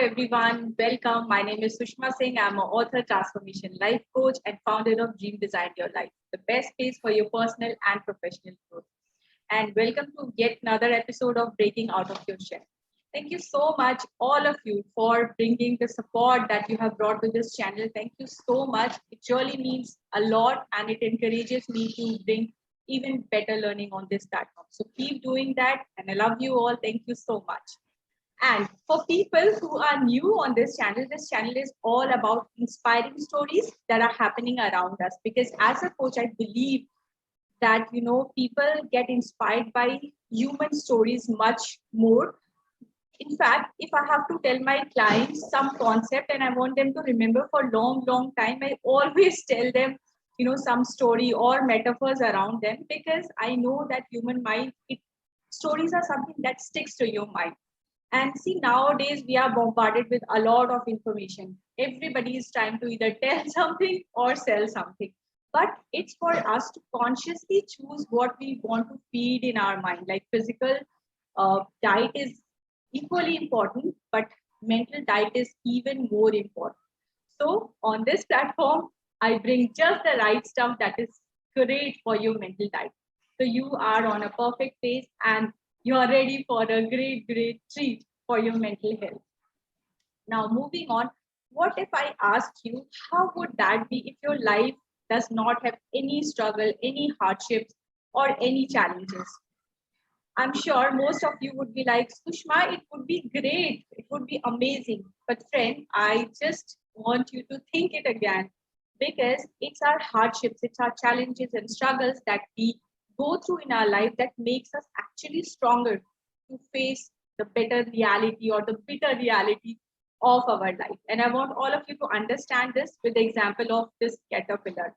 everyone. Welcome. My name is Sushma Singh. I'm an author, transformation life coach, and founder of Dream Design Your Life, the best place for your personal and professional growth. And welcome to yet another episode of Breaking Out of Your Shell. Thank you so much, all of you, for bringing the support that you have brought to this channel. Thank you so much. It really means a lot and it encourages me to bring even better learning on this platform. So keep doing that. And I love you all. Thank you so much. And for people who are new on this channel is all about inspiring stories that are happening around us. Because as a coach, I believe that people get inspired by human stories much more. In fact, if I have to tell my clients some concept and I want them to remember for long time, I always tell them some story or metaphors around them, because I know that human mind, stories are something that sticks to your mind. And see, nowadays we are bombarded with a lot of information. Everybody is trying to either tell something or sell something. But it's for us to consciously choose what we want to feed in our mind. Like physical diet is equally important, but mental diet is even more important. So on this platform, I bring just the right stuff that is great for your mental diet. So you are on a perfect pace and you are ready for a great treat for your mental health. Now, moving on, what if I ask you, how would that be if your life does not have any struggle, any hardships, or any challenges? I'm sure most of you would be like, Sushma, it would be great. It would be amazing. But friend, I just want you to think it again, because it's our hardships, it's our challenges and struggles that we go through in our life that makes us actually stronger to face the better reality or the bitter reality of our life. And I want all of you to understand this with the example of this caterpillar.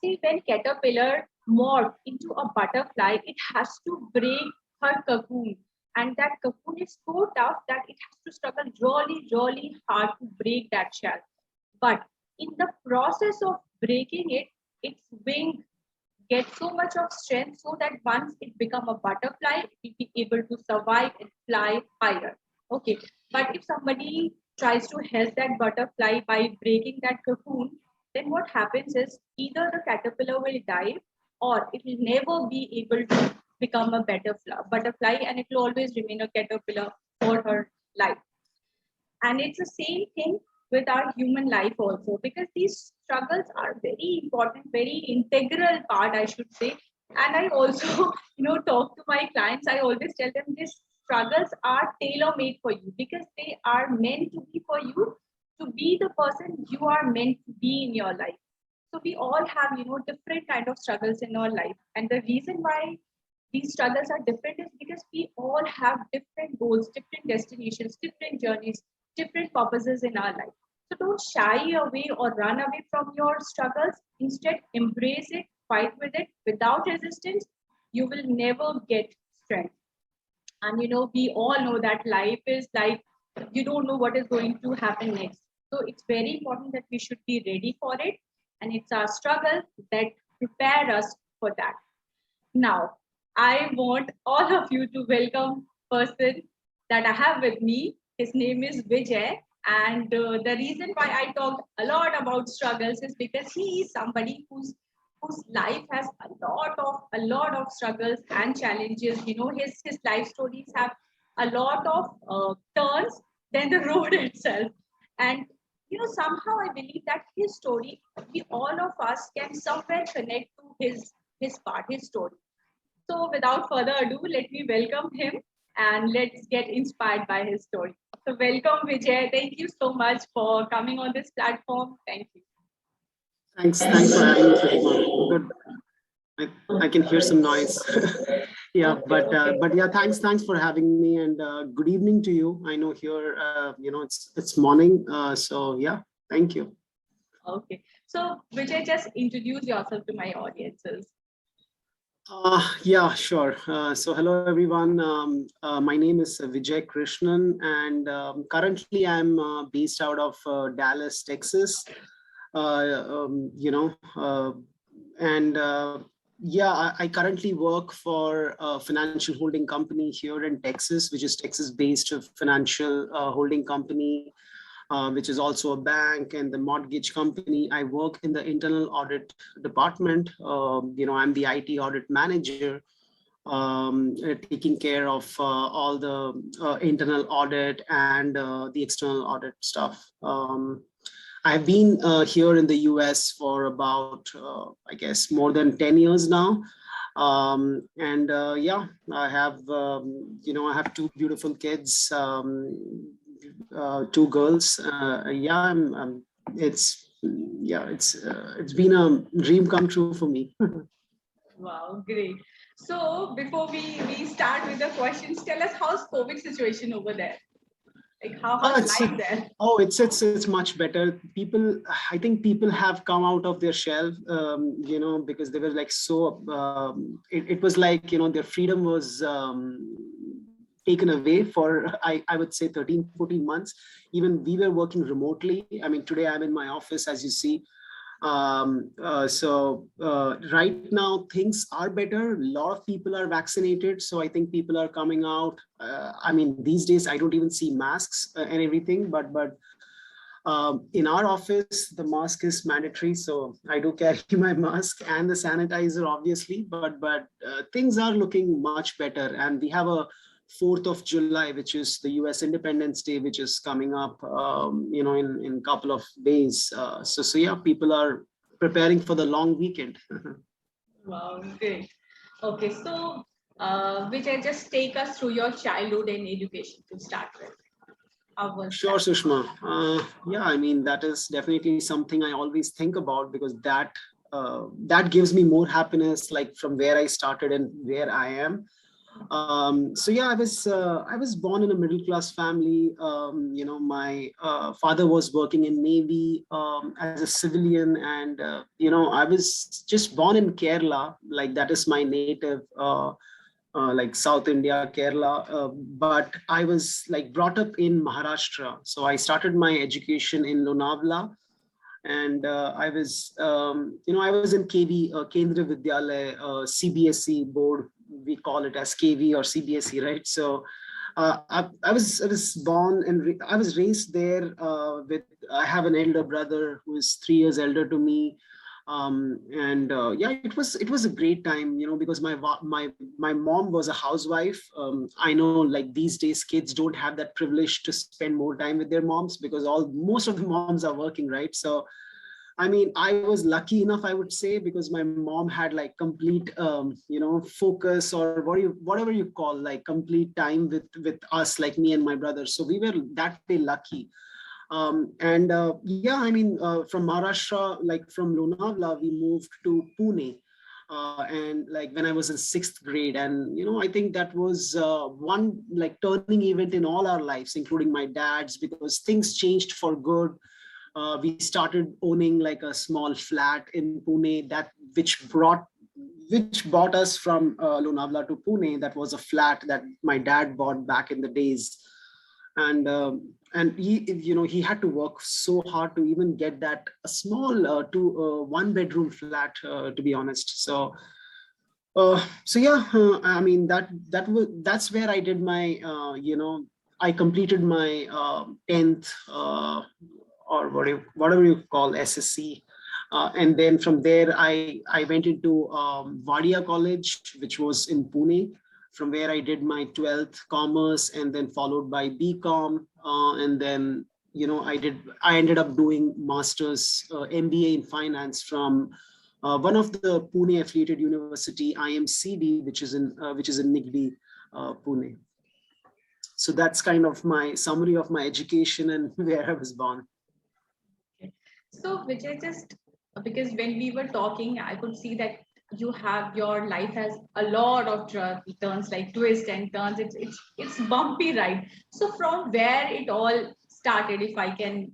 See, when caterpillar morphed into a butterfly, it has to break her cocoon. And that cocoon is so tough that it has to struggle really hard to break that shell. But in the process of breaking it, its wing gets so much of strength so that once it become a butterfly, it will be able to survive and fly higher. Okay. But if somebody tries to help that butterfly by breaking that cocoon, then what happens is either the caterpillar will die or it will never be able to become a better butterfly, and it will always remain a caterpillar for her life. And it's the same thing with our human life also, because these struggles are very important, very integral part, I should say. And I also, talk to my clients. I always tell them these struggles are tailor-made for you, because they are meant to be for you to be the person you are meant to be in your life. So we all have, different kind of struggles in our life. And the reason why these struggles are different is because we all have different goals, different destinations, different journeys, different purposes in our life. So don't shy away or run away from your struggles. Instead, embrace it, fight with it without resistance. You will never get strength. And we all know that life is like, you don't know what is going to happen next. So it's very important that we should be ready for it. And it's our struggle that prepare us for that. Now, I want all of you to welcome person that I have with me. His name is Vijay. And the reason why I talk a lot about struggles is because he is somebody whose life has a lot of struggles and challenges. His life stories have a lot of turns than the road itself. And somehow I believe that his story, we all of us can somewhere connect to his part, his story. So without further ado, let me welcome him and let's get inspired by his story. So welcome Vijay. Thank you so much for coming on this platform. Thank you. Thanks for having me, Sushma. Good. I can hear some noise. Yeah, Okay. but yeah, thanks for having me, and good evening to you. I know here, it's morning. So yeah, thank you. Okay. So Vijay, just introduce yourself to my audiences. Yeah, sure. So hello everyone. My name is Vijay Krishnan, and currently I'm based out of Dallas, Texas. You know, and yeah, I currently work for a financial holding company here in Texas, which is Texas-based financial holding company. which is also a bank and the mortgage company. I work in the internal audit department. I'm the IT audit manager, taking care of all the internal audit and the external audit stuff. I've been here in the US for about, I guess, more than 10 years now. Yeah, I have two beautiful kids, two girls. It's been a dream come true for me. Wow, great. So before we start with the questions, tell us how's COVID situation over there? Like how's life there? It's much better. People, I think people have come out of their shell, because they were like so. It was like their freedom was taken away for I would say 13, 14 months. Even we were working remotely. I mean, today I'm in my office, as you see. Right now things are better. A lot of people are vaccinated, so I think people are coming out. I mean, these days I don't even see masks and everything, but in our office the mask is mandatory, so I do carry my mask and the sanitizer, obviously. But things are looking much better, and we have a 4th of July, which is the US Independence Day, which is coming up, in a couple of days. So yeah, people are preparing for the long weekend. Wow, great. Okay, so Vijay, just take us through your childhood and education to start with. How was Sure, that? Sushma. Yeah, I mean, that is definitely something I always think about, because that gives me more happiness, like from where I started and where I am. So yeah, I was born in a middle class family. My father was working in Navy as a civilian, and I was just born in Kerala, like that is my native, like South India, Kerala. But I was like brought up in Maharashtra, so I started my education in Lonavala. And I was in KV, Kendriya Vidyalaya, CBSE board. We call it as KV or CBSE, right? So I was born and I was raised there. I have an elder brother who is 3 years elder to me. And yeah, it was a great time, because my mom was a housewife. I know, like, these days kids don't have that privilege to spend more time with their moms, because most of the moms are working, right? So I mean, I was lucky enough, I would say, because my mom had like complete, focus, or whatever you call, like complete time with us, like me and my brother. So we were that way lucky. And yeah, I mean, from Maharashtra, like from Lonavala, we moved to Pune. And like when I was in 6th grade, and I think that was one like turning event in all our lives, including my dad's, because things changed for good. We started owning like a small flat in Pune, which brought us from Lonavala to Pune. That was a flat that my dad bought back in the days. And he had to work so hard to even get that a small 1 bedroom flat, to be honest. So yeah, I mean, that's where I did my I completed my 10th, or whatever you call SSC. And then from there, I went into Vadia College, which was in Pune, from where I did my 12th commerce, and then followed by BCom. And then, I ended up doing master's MBA in finance from one of the Pune affiliated university, IMCD, which is in Nigdi, Pune. So that's kind of my summary of my education and where I was born. Okay. So Vijay, just because when we were talking, I could see that your life has a lot of turns, like twists and turns. It's bumpy ride. So from where it all started, if I can,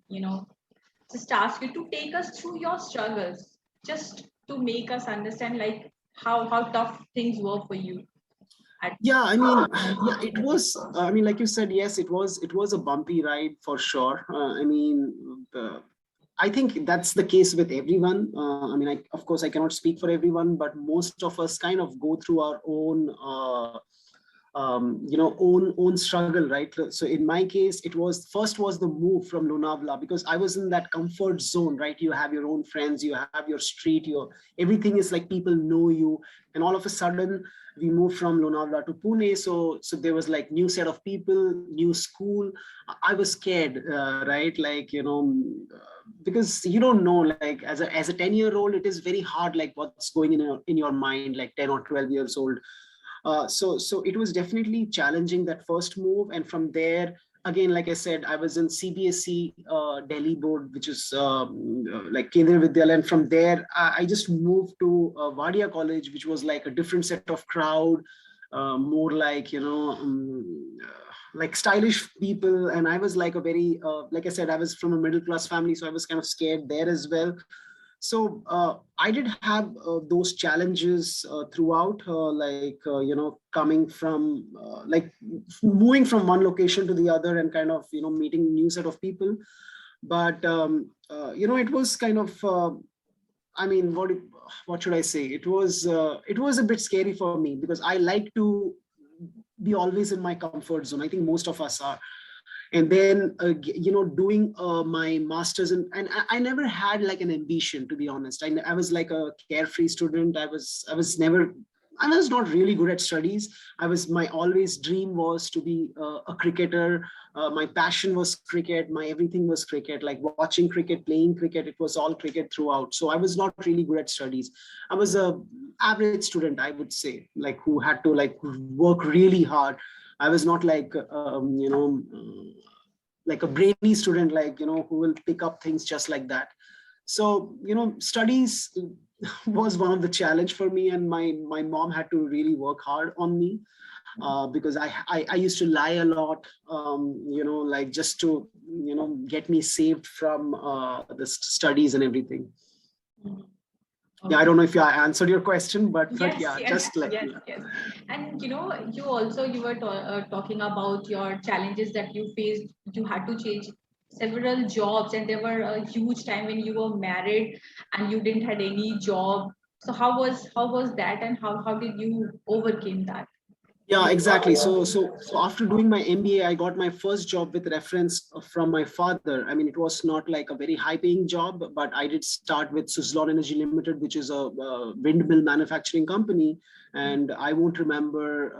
just ask you to take us through your struggles, just to make us understand like how tough things were for you. Yeah, I mean, yeah, it was. I mean, like you said, yes, it was a bumpy ride for sure. I mean, I think that's the case with everyone. I mean, of course, I cannot speak for everyone, but most of us kind of go through our own own struggle, right? So in my case, it was first was the move from Lonavala, because I was in that comfort zone, right? You have your own friends, you have your street, your everything is like people know you, and all of a sudden we moved from Lonavala to Pune. So there was like new set of people, new school. I was scared, right? Like, because you don't know, like as a 10-year-old, it is very hard, like what's going in your mind, like 10 or 12 years old. So it was definitely challenging, that first move. And from there, again, like I said, I was in CBSE Delhi board, which is like Kendriya Vidyalaya. And from there, I just moved to Wadia College, which was like a different set of crowd, more like, like stylish people. And I was like a very, like I said, I was from a middle class family, so I was kind of scared there as well. So I did have those challenges throughout, coming from like moving from one location to the other, and kind of meeting new set of people. But it was kind of I mean, what should I say? It was a bit scary for me, because I like to be always in my comfort zone. I think most of us are. And then doing my masters, and I never had like an ambition, to be honest. I was like a carefree student. I was not really good at studies. My always dream was to be a cricketer. My passion was cricket. My everything was cricket, like watching cricket, playing cricket. It was all cricket throughout. So I was not really good at studies. I was a average student, I would say, like who had to like work really hard. I was not like, like a brainy student, like, who will pick up things just like that. So, studies was one of the challenge for me, and my mom had to really work hard on me, because I used to lie a lot, like just to, get me saved from the studies and everything. Mhm. Yeah, I Okay. don't know if I answered your question, but Yes, yeah, yes, just like, yes, yeah. yes. And you were talking about your challenges that you faced. You had to change several jobs, and there were a huge time when you were married and you didn't had any job. So how was that, and how did you overcame that? Yeah, exactly. So after doing my MBA, I got my first job with reference from my father. I mean, it was not like a very high-paying job, but I did start with Suzlon Energy Limited, which is a windmill manufacturing company. And I won't remember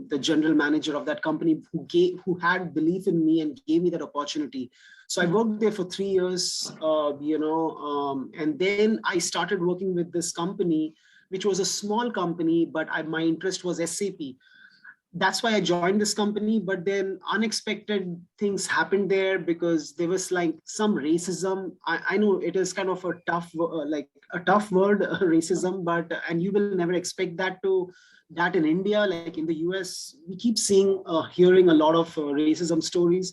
the general manager of that company who had belief in me and gave me that opportunity. So I worked there for 3 years, and then I started working with this company, which was a small company, but my interest was SAP. That's why I joined this company. But then unexpected things happened there, because there was like some racism. I know it is kind of a tough, like a tough word, racism, but and you will never expect that in India, like in the US, we keep seeing, hearing a lot of racism stories.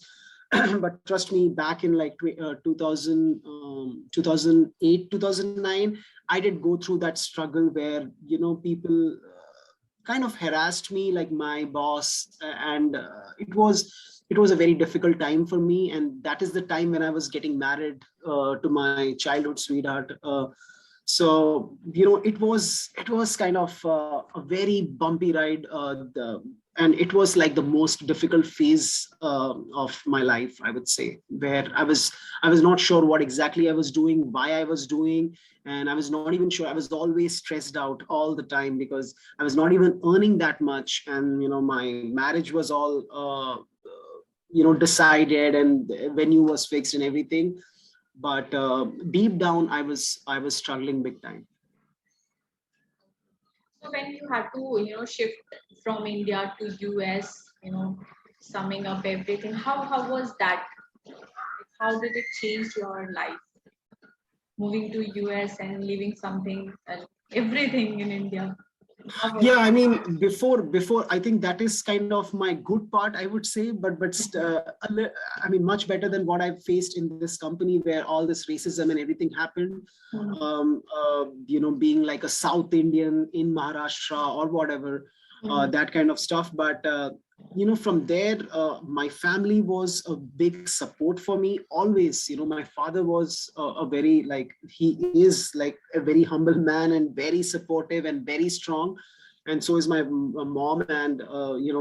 But trust me, back in like 2000, 2008, 2009, I did go through that struggle where, people kind of harassed me, like my boss, and it was a very difficult time for me. And that is the time when I was getting married to my childhood sweetheart. So it was kind of a very bumpy ride, and it was like the most difficult phase of my life, I would say, where I was not sure what exactly I was doing, why I was doing. And I was not even sure. I was always stressed out all the time, because I was not even earning that much. And my marriage was all decided, and the venue was fixed and everything. But deep down, I was struggling big time. So when you had to, shift from India to US, summing up everything, how was that? How did it change your life, moving to US and leaving something, everything in India? How was Yeah, I that? mean, before I think that is kind of my good part, I would say. I mean, much better than what I've faced in this company, where all this racism and everything happened. Mhm, Being like a South Indian in Maharashtra or whatever, mhm, that kind of stuff. But from there, my family was a big support for me always. My father was a very, like, he is like a very humble man, and very supportive and very strong. and so is my mom and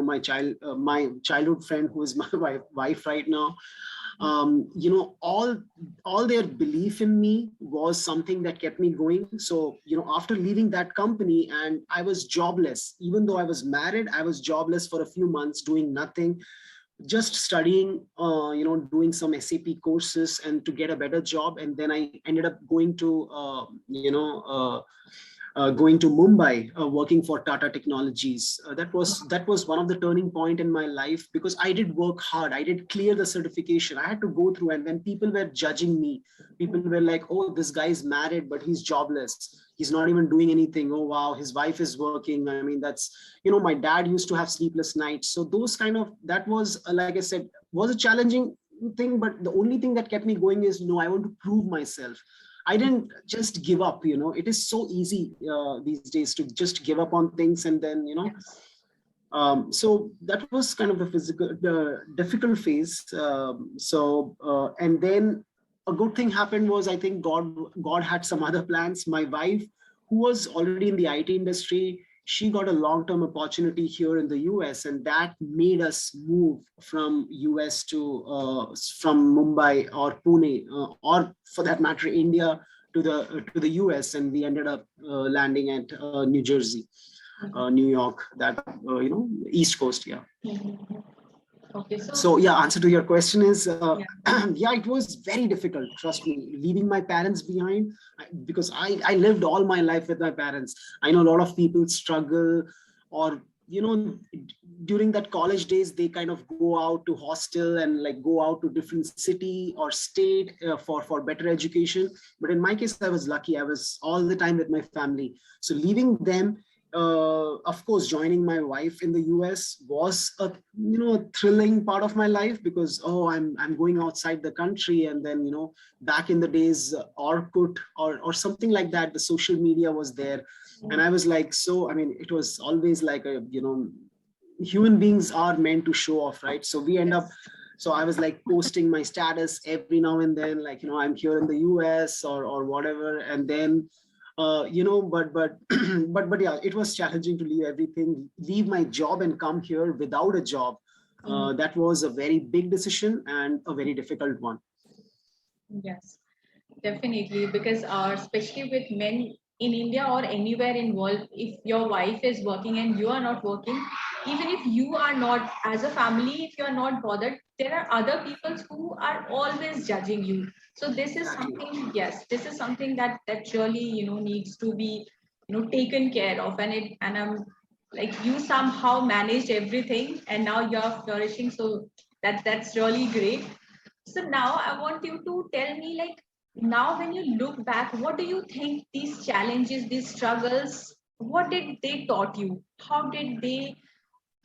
my childhood friend who is my wife right now. All their belief in me was something that kept me going. So after leaving that company, and I was jobless, even though I was married, I was jobless for a few months doing nothing, just studying, doing some SAP courses and to get a better job. And then I ended up going to Mumbai, working for Tata Technologies. That was one of the turning point in my life, because I did work hard. I did clear the certification. I had to go through, and when people were judging me, people were like, "Oh, this guy is married, but he's jobless. He's not even doing anything. Oh, wow, his wife is working." I mean, my dad used to have sleepless nights. So those that was, like I said, was a challenging thing. But the only thing that kept me going is, no, I want to prove myself. I didn't just give up. It is so easy these days to just give up on things, and then so that was kind of the difficult phase. And then a good thing happened was, I think God had some other plans. My wife, who was already in the IT industry, she got a long-term opportunity here in the US, and that made us move from US to from Mumbai or Pune, or for that matter, India, to the US, and we ended up landing at New Jersey, New York, that East Coast, yeah. Okay, so yeah, answer to your question is, yeah, it was very difficult, trust me, leaving my parents behind, because I lived all my life with my parents. I know a lot of people struggle, or during that college days, they kind of go out to hostel and like go out to different city or state for better education. But in my case, I was lucky. I was all the time with my family. So leaving them, of course, joining my wife in the US was a thrilling part of my life, because I'm going outside the country. And then back in the days, Orkut or something like that, the social media was there, and I was like, so I mean, it was always like human beings are meant to show off, right? So we end up. So I was like posting my status every now and then, like I'm here in the US or whatever, and then. But but yeah, it was challenging to leave everything, leave my job and come here without a job. That was a very big decision and a very difficult one. Yes, definitely, because especially with men in India or anywhere in world, if your wife is working and you are not working, even if you are not, as a family, if you are not bothered, there are other people who are always judging you. So this is something, yes, this is something that surely needs to be taken care of, and like, you somehow managed everything, and now you're flourishing. So that's really great. So now I want you to tell me, like, now when you look back, what do you think these challenges, these struggles, what did they taught you? How did they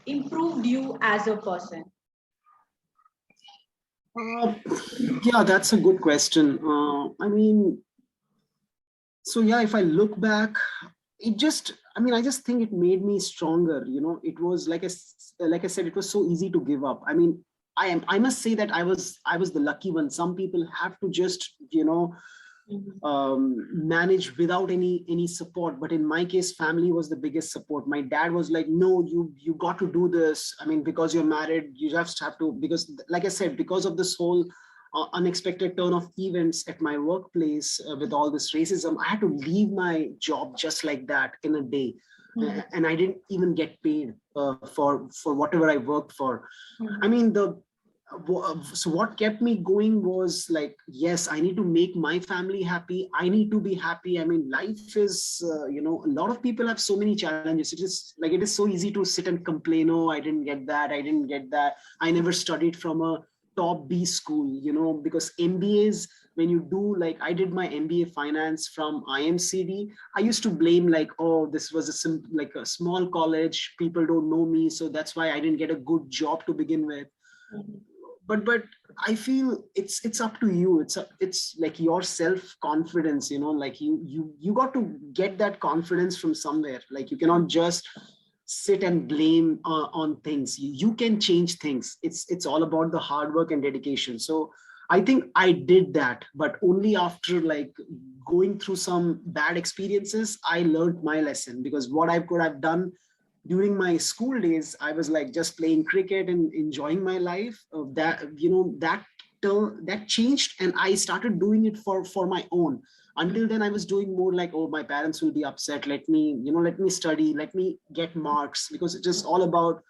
improved you as a person? Yeah, that's a good question. I mean, so yeah, if I look back, I just think it made me stronger. It was like I said, it was so easy to give up. I mean, I must say that I was the lucky one. Some people have to just manage without any support, but in my case, family was the biggest support. My dad was like, no, you got to do this. I mean, because you're married, you just have to, because like I said, because of this whole unexpected turn of events at my workplace, with all this racism, I had to leave my job just like that in a day. And I didn't even get paid for whatever I worked for. I mean, so what kept me going was like, yes, I need to make my family happy. I need to be happy. I mean, life is, a lot of people have so many challenges. It is so easy to sit and complain. Oh, I didn't get that. I didn't get that. I never studied from a top B school, because MBAs, when you do, like, I did my MBA finance from IMCD. I used to blame, like, oh, this was a small college. People don't know me. So that's why I didn't get a good job to begin with. But I feel it's up to you. It's like your self-confidence, like you got to get that confidence from somewhere. Like, you cannot just sit and blame on things. You can change things. It's all about the hard work and dedication. So I think I did that, but only after like going through some bad experiences, I learned my lesson, because what I could have done during my school days, I was like just playing cricket and enjoying my life. That changed, and I started doing it for my own. Until then, I was doing more like, oh, my parents will be upset. Let me study, let me get marks, because it's just all about,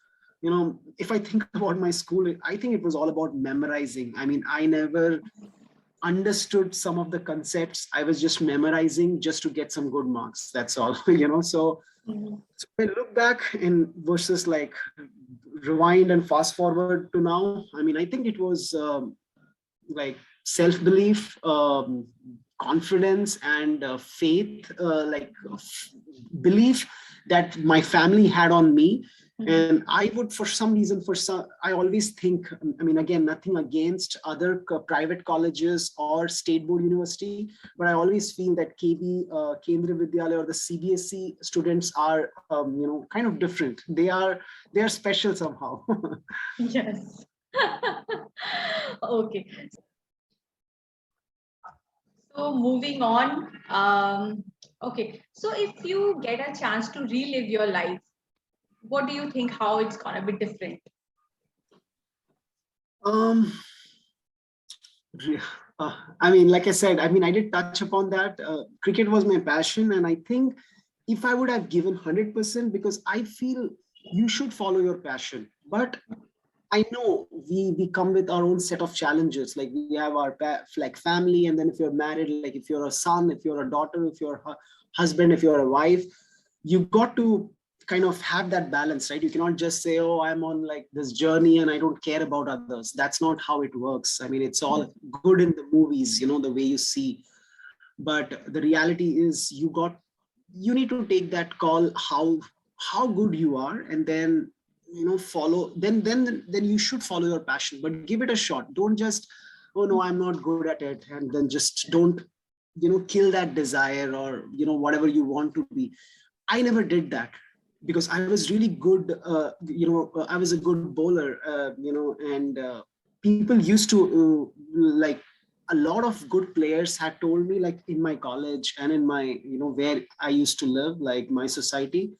if I think about my school, I think it was all about memorizing. I mean, I never understood some of the concepts. I was just memorizing just to get some good marks. That's all, Mhm. So I look back and versus like rewind and fast forward to now. I mean, I think it was like self-belief, confidence, and faith, belief that my family had on me. Mhm. And I would, for some reason, I always think, I mean, again, nothing against other private colleges or state board university, but I always feel that KB, Kendriya Vidyalaya, or the CBSE students are, kind of different. They are special somehow. Yes. Okay. So moving on. Okay. So if you get a chance to relive your life, what do you think? How it's gonna be different? um, Re- I mean, like I said, I mean, I did touch upon that. Cricket was my passion, and I think if I would have given 100%, because I feel you should follow your passion. But I know we come with our own set of challenges. Like we have our like family, and then if you're married, like if you're a son, if you're a daughter, if you're a husband, if you're a wife, you got to kind of have that balance, right? You cannot just say, oh, I'm on like this journey and I don't care about others. That's not how it works. I mean, it's all good in the movies, the way you see, but the reality is you need to take that call, how good you are, and then follow, then you should follow your passion, but give it a shot. Don't just, oh no, I'm not good at it, and then just don't kill that desire, or whatever you want to be. I never did that, because I was really good. I was a good bowler. And people used to like a lot of good players had told me, like in my college and in my where I used to live, like my society.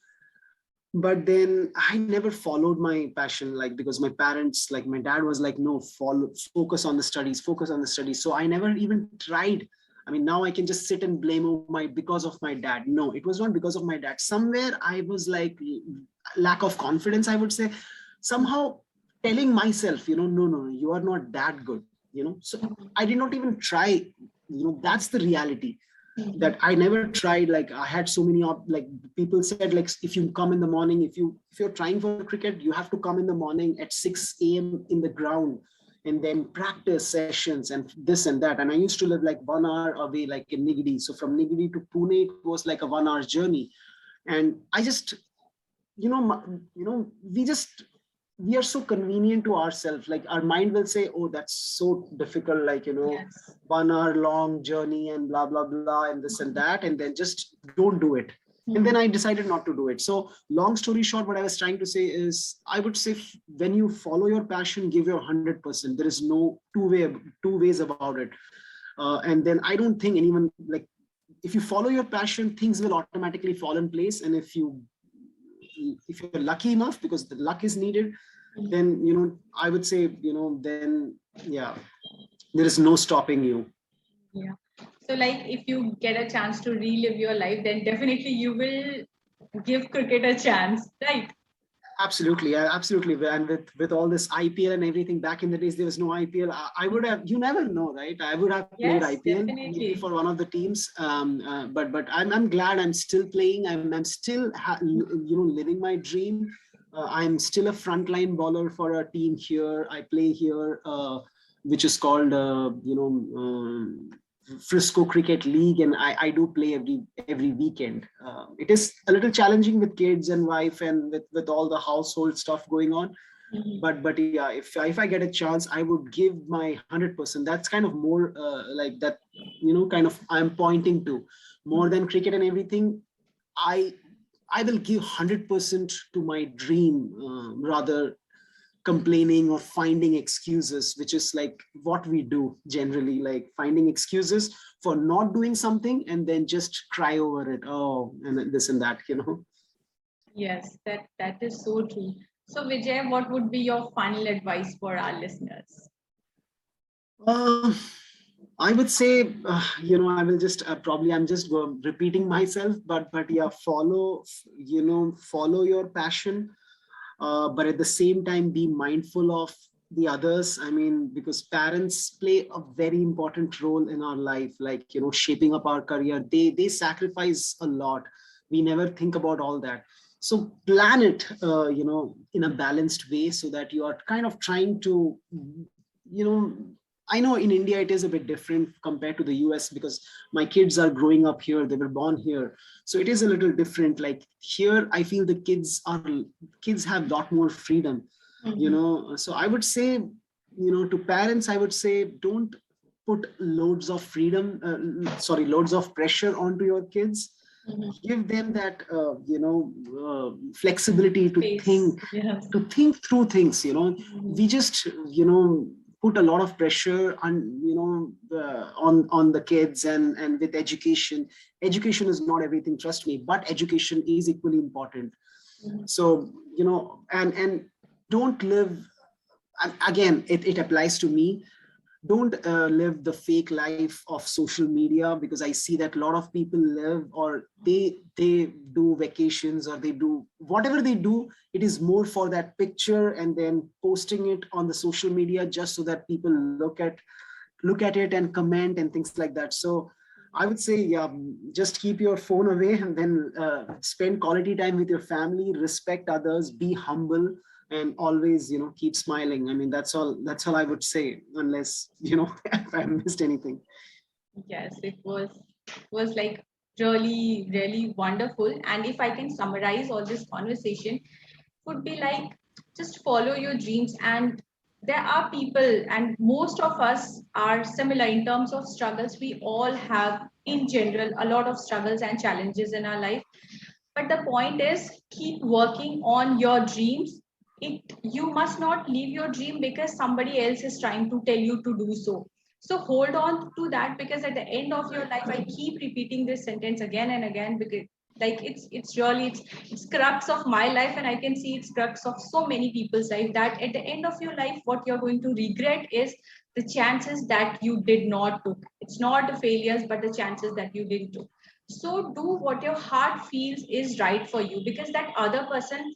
But then I never followed my passion, like because my parents, like my dad was like, no, focus on the studies, focus on the studies. So I never even tried. I mean, now I can just sit and blame, oh, my because of my dad. No, it was not because of my dad. Somewhere I was like, lack of confidence, I would say, somehow telling myself, no, no, you are not that good. So I did not even try. That's the reality, that I never tried. Like I had so many like people said, like if you come in the morning, if you're trying for cricket, you have to come in the morning at 6 a.m. in the ground, and then practice sessions and this and that. And I used to live like 1 hour away, like in Nigdi. So from Nigdi to Pune, it was like a 1 hour journey. And I just, we are so convenient to ourselves. Like our mind will say, oh, that's so difficult, like, Yes. 1 hour long journey and blah, blah, blah, and this and that, and then just don't do it. And then Mhm. I decided not to do it. So long story short, what I was trying to say is, I would say, when you follow your passion, give your 100%. There is no two ways about it. And then I don't think anyone, like, if you follow your passion, things will automatically fall in place. And if you're lucky enough, because the luck is needed, then I would say, then yeah, there is no stopping you. Yeah. So, like, if you get a chance to relive your life, then definitely you will give cricket a chance, right? Absolutely, yeah, absolutely. And with all this IPL and everything, back in the days there was no IPL. I would have, you never know, right? I would have played Yes, IPL maybe definitely. for one of the teams. But I'm glad I'm still playing. I'm still living my dream. I'm still a frontline bowler for a team here. I play here, which is called Frisco Cricket League, and I do play every weekend. It is a little challenging with kids and wife, and with all the household stuff going on. Mhm. But yeah, if I get a chance, I would give my 100%. That's kind of more like that, kind of I'm pointing to, more than cricket and everything. I I will give 100% to my dream, rather complaining or finding excuses, which is like what we do generally, like finding excuses for not doing something and then just cry over it. Oh, and this and that. Yes, that is so true. So Vijay, what would be your final advice for our listeners? Uh, I would say, I will just probably I'm just repeating myself, but yeah, follow your passion, but at the same time be mindful of the others. I mean, because parents play a very important role in our life, like shaping up our career. They sacrifice a lot. We never think about all that. So plan it, in a balanced way, so that you are kind of trying to, you know. I know in India it is a bit different compared to the US, because my kids are growing up here. They were born here, so it is a little different. Like here, I feel the kids have a lot more freedom. Mhm, So I would say, to parents, I would say, don't put loads of freedom, loads of pressure onto your kids. mhm. Give them that flexibility Space. Yes. to think through things. Mhm, We just put a lot of pressure on, on the kids, and with education is not everything, trust me, but education is equally important. mhm, So, and don't live, again, it applies to me. Don't live the fake life of social media, because I see that a lot of people live, or they do vacations, or they do whatever they do. It is more for that picture, and then posting it on the social media, just so that people look at it and comment and things like that. So I would say, yeah, just keep your phone away, and then spend quality time with your family, respect others, be humble, and always, keep smiling. I mean, that's all I would say, unless, if I missed anything. yes, it was like really, really wonderful. And if I can summarize all this conversation, would be like just follow your dreams. And there are people, and most of us are similar in terms of struggles. We all have in general a lot of struggles and challenges in our life, but the point is keep working on your dreams. You must not leave your dream because somebody else is trying to tell you to do so. So hold on to that, because at the end of your life, I keep repeating this sentence again and again, because like it's really it's crux of my life, and I can see it's crux of so many people's life, that at the end of your life what you're going to regret is the chances that you did not took. It's not the failures, but the chances that you didn't took. So do what your heart feels is right for you, because that other person,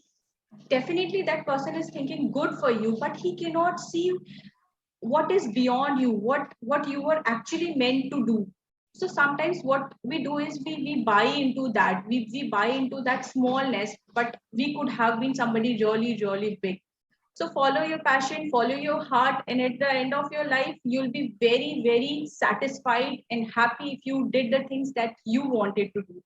definitely that person is thinking good for you, but he cannot see what is beyond you, what you were actually meant to do. So sometimes what we do is we buy into that, we buy into that smallness, but we could have been somebody really, really big. So follow your passion, follow your heart, and at the end of your life, you'll be very, very satisfied and happy if you did the things that you wanted to do.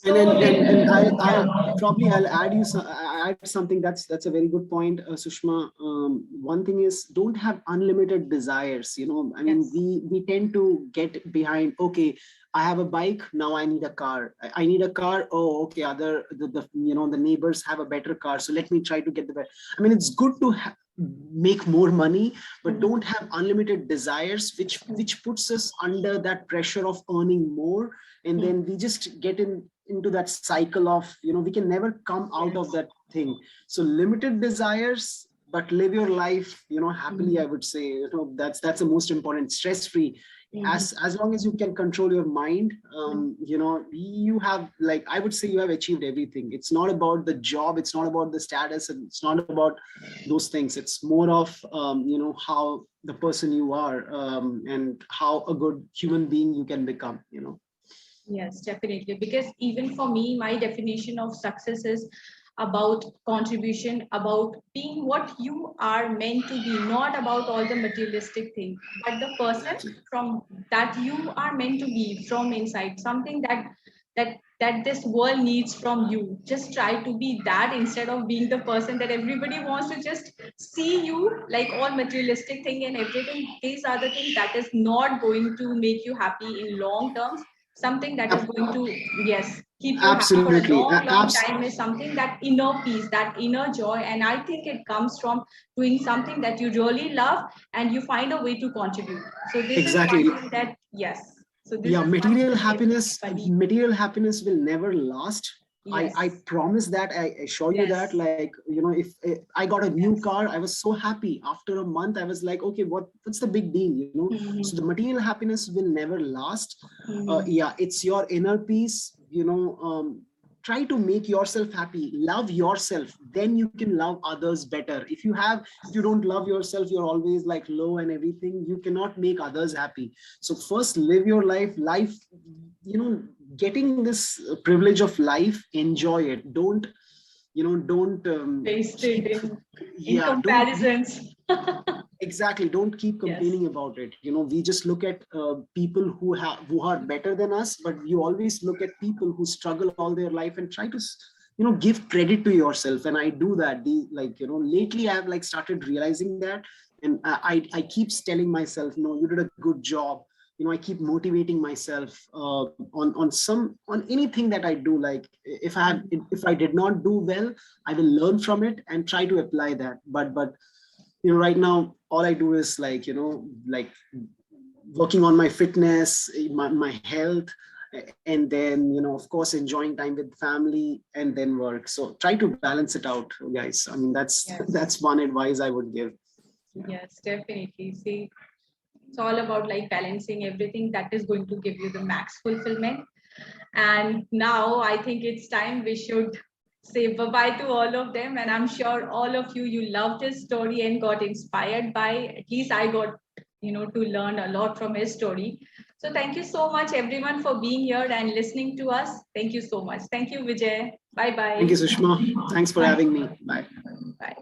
And So, and I'll yeah. probably I'll add something. That's a very good point, Sushma. One thing is, don't have unlimited desires. I mean, Yes. we tend to get behind. Okay, I have a bike, now I need a car. I need a car. Oh, okay. The neighbors have a better car, so let me try to get the better. I mean, it's good to make more money, but Mhm. don't have unlimited desires, which puts us under that pressure of earning more, and Mhm. then we just get into that cycle of, we can never come out of Yes. that thing. So limited desires, but live your life, happily, I Mhm. would say. That's the most important. Stress free. Mhm. As long as you can control your mind, Mhm. you have, like, I would say, you have achieved everything. It's not about the job, it's not about the status, and it's not about those things. It's more of, how the person you are, and how a good human being you can become. Yes, definitely. Because even for me, my definition of success is about contribution, about being what you are meant to be, not about all the materialistic things, but the person Exactly. from that you are meant to be from inside, something that this world needs from you. Just try to be that instead of being the person that everybody wants to just see you like all materialistic thing and everything. These are the things that is not going to make you happy in long terms. Something that is Ab- going to, yes, keep you happy for a Absolutely. long, long time is something that inner peace, that inner joy. And I think it comes from doing something that you really love and you find a way to contribute. So this is one Exactly. thing that, yes, so this Yeah, is one thing that everybody. material happiness will never last, Yes. I promise that, I assure you that, Yes. like, you know, if I got a new Yes. car, I was so happy. After a month, I was like, okay, what's the big deal, you know? Mhm. So the material happiness will never last. Mhm. Yeah, it's your inner peace, you know. Try to make yourself happy, love yourself, then you can love others better. If you don't love yourself, you're always like low and everything, you cannot make others happy. So first live your life, you know, getting this privilege of life, enjoy it. Don't, you know, don't Wasted keep, in yeah, don't be, comparisons. exactly, don't keep Yes. complaining about it. You know, we just look at people who are better than us, but you always look at people who struggle all their life and try to you know, give credit to yourself. And I do that. Like, you know, lately I've like started realizing that. And I keep telling myself, no, you did a good job. You know, I keep motivating myself on anything that I do. Like, if I did not do well, I will learn from it and try to apply that. But you know, right now all I do is like, you know, like working on my fitness, my health, and then, you know, of course, enjoying time with family and then work. So try to balance it out, guys. I mean, that's Yes. that's one advice I would give. Yes, definitely. See, it's all about like balancing everything that is going to give you the max fulfillment. And now I think it's time we should say bye-bye to all of them. And I'm sure all of you loved his story and got inspired by, at least I got, to learn a lot from his story. So thank you so much everyone for being here and listening to us. Thank you so much. Thank you, Vijay. Thank you, Bye-bye. Sushma. Thanks for Bye. having me. Bye. Bye.